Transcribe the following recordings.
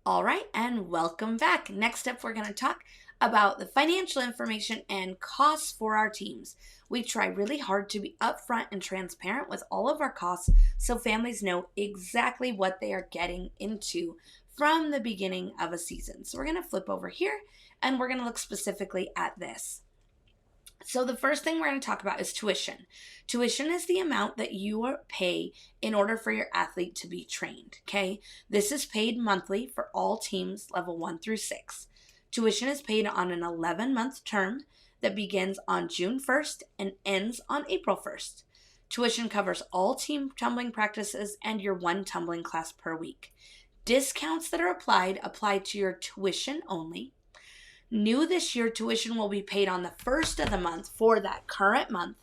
All right, and welcome back. Next up, we're going to talk about the financial information and costs for our teams. We try really hard to be upfront and transparent with all of our costs so families know exactly what they are getting into from the beginning of a season. So we're going to flip over here and we're going to look specifically at this. So the first thing we're going to talk about is tuition. Tuition is the amount that you pay in order for your athlete to be trained, okay? This is paid monthly for all teams level 1 through 6. Tuition is paid on an 11-month term that begins on June 1st and ends on April 1st. Tuition covers all team tumbling practices and your one tumbling class per week. Discounts that are applied apply to your tuition only. New this year, tuition will be paid on the first of the month for that current month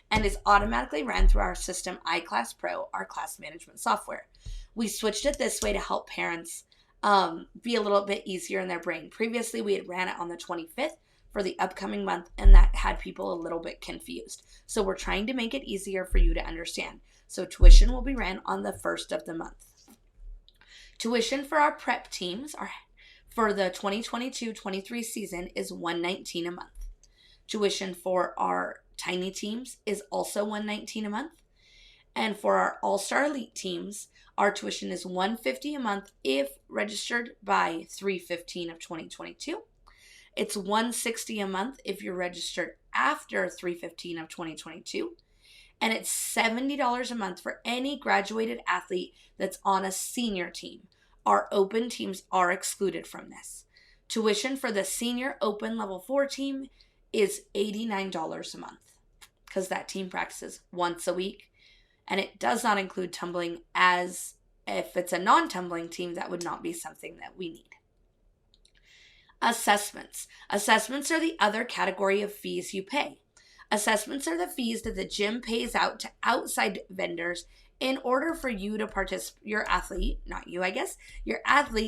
and is automatically ran through our system iClass Pro, our class management software. We switched it this way to help parents be a little bit easier in their brain. Previously, we had ran it on the 25th for the upcoming month, and that had people a little bit confused. So we're trying to make it easier for you to understand. So tuition will be ran on the first of the month. Tuition for our prep teams for the 2022-23 season is $119 a month. Tuition for our tiny teams is also $119 a month. And for our All-Star Elite teams, our tuition is $150 a month if registered by 3/15 of 2022. It's $160 a month if you're registered after 3/15 of 2022. And it's $70 a month for any graduated athlete that's on a senior team. Our open teams are excluded from this. Tuition for the senior open level 4 team is $89 a month because that team practices once a week, and it does not include tumbling, as if it's a non-tumbling team, that would not be something that we need. Assessments. Assessments are the other category of fees you pay. Assessments are the fees that the gym pays out to outside vendors in order for you to your athlete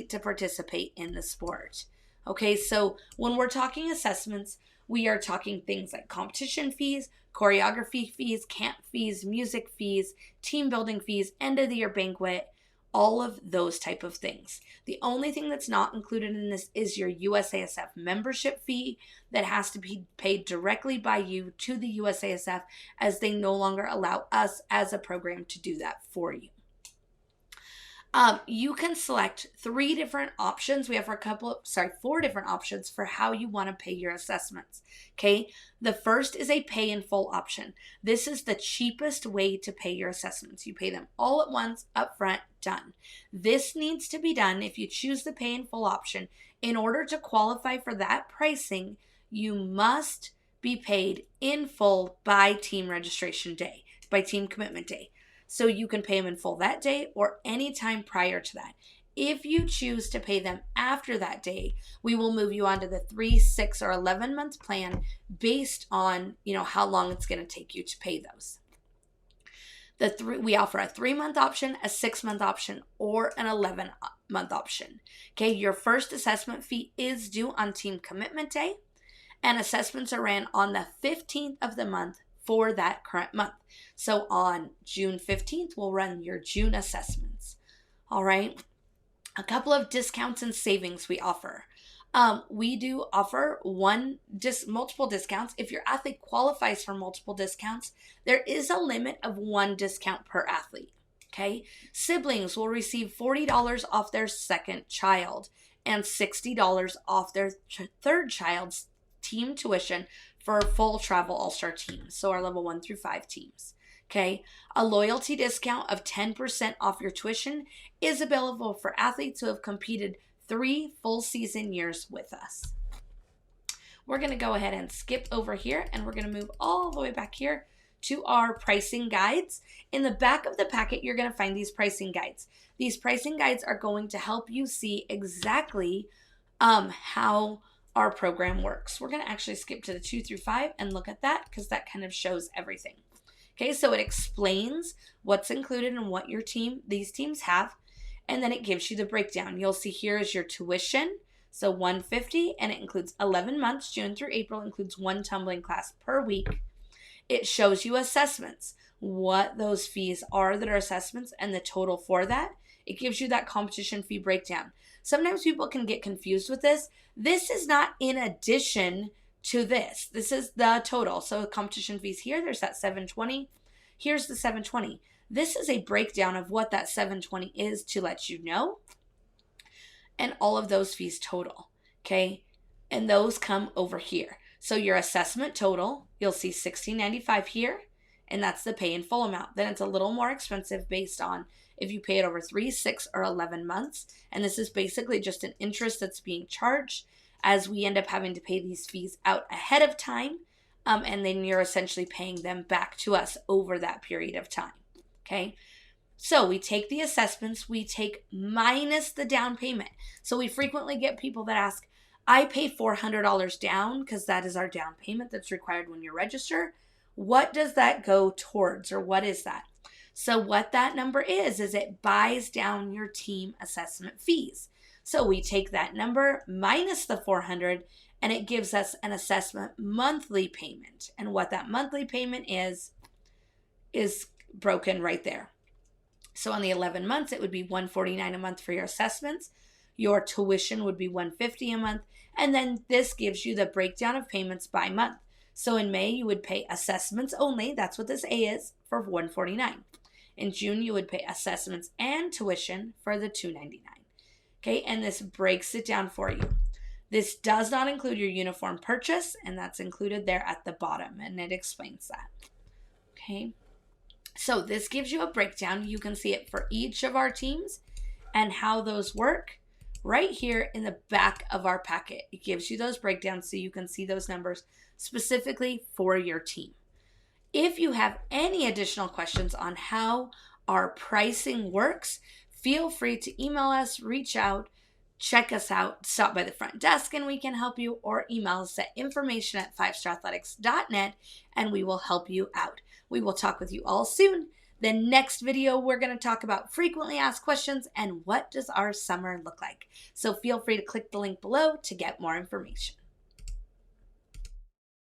to participate in the sport. Okay, so when we're talking assessments, we are talking things like competition fees, choreography fees, camp fees, music fees, team building fees, end of the year banquet, all of those type of things. The only thing that's not included in this is your USASF membership fee that has to be paid directly by you to the USASF, as they no longer allow us as a program to do that for you. You can select 3 different options. We have 4 different options for how you want to pay your assessments. Okay. The first is a pay in full option. This is the cheapest way to pay your assessments. You pay them all at once, upfront, done. This needs to be done if you choose the pay in full option. In order to qualify for that pricing, you must be paid in full by team registration day, by team commitment day. So you can pay them in full that day or any time prior to that. If you choose to pay them after that day, we will move you on to the 3, 6, or 11-month plan based on, how long it's going to take you to pay those. We offer a 3-month option, a 6-month option, or an 11-month option. Okay, your first assessment fee is due on team commitment day, and assessments are ran on the 15th of the month for that current month. So on June 15th, we'll run your June assessments. All right. A couple of discounts and savings we offer. We do offer multiple discounts. If your athlete qualifies for multiple discounts, there is a limit of 1 discount per athlete. Okay. Siblings will receive $40 off their second child and $60 off their third child's team tuition for full travel all-star teams, so our level 1 through 5 teams. Okay, a loyalty discount of 10% off your tuition is available for athletes who have competed 3 full season years with us. We're going to go ahead and skip over here, and we're going to move all the way back here to our pricing guides. In the back of the packet, you're going to find these pricing guides. These pricing guides are going to help you see exactly how our program works. We're going to actually skip to the 2 through 5 and look at that because that kind of shows everything. Okay, so it explains what's included and what these teams have, and then it gives you the breakdown. You'll see here is your tuition, so $150, and it includes 11 months, June through April, includes 1 tumbling class per week. It shows you assessments, what those fees are that are assessments, and the total for that. It gives you that competition fee breakdown. Sometimes people can get confused with this. This is not in addition to this. This is the total. So competition fees here, there's that $720. Here's the $720. This is a breakdown of what that $720 is to let you know. And all of those fees total, okay? And those come over here. So your assessment total, you'll see $16.95 here, and that's the pay in full amount. Then it's a little more expensive based on if you pay it over 3, 6, or 11 months. And this is basically just an interest that's being charged as we end up having to pay these fees out ahead of time. And then you're essentially paying them back to us over that period of time, okay? So we take the assessments, we take minus the down payment. So we frequently get people that ask, I pay $400 down because that is our down payment that's required when you register. What does that go towards, or what is that? So what that number is it buys down your team assessment fees. So we take that number minus the $400 and it gives us an assessment monthly payment. And what that monthly payment is broken right there. So on the 11 months, it would be $149 a month for your assessments. Your tuition would be $150 a month. And then this gives you the breakdown of payments by month. So in May, you would pay assessments only. That's what this A is, for $149. In June, you would pay assessments and tuition for the $299. Okay, and this breaks it down for you. This does not include your uniform purchase, and that's included there at the bottom, and it explains that. Okay. So this gives you a breakdown. You can see it for each of our teams and how those work right here in the back of our packet. It gives you those breakdowns so you can see those numbers specifically for your team. If you have any additional questions on how our pricing works, feel free to email us, reach out, check us out, stop by the front desk and we can help you, or email us at information@5starathletics.net and we will help you out. We will talk with you all soon. The next video, we're going to talk about frequently asked questions and what does our summer look like. So feel free to click the link below to get more information.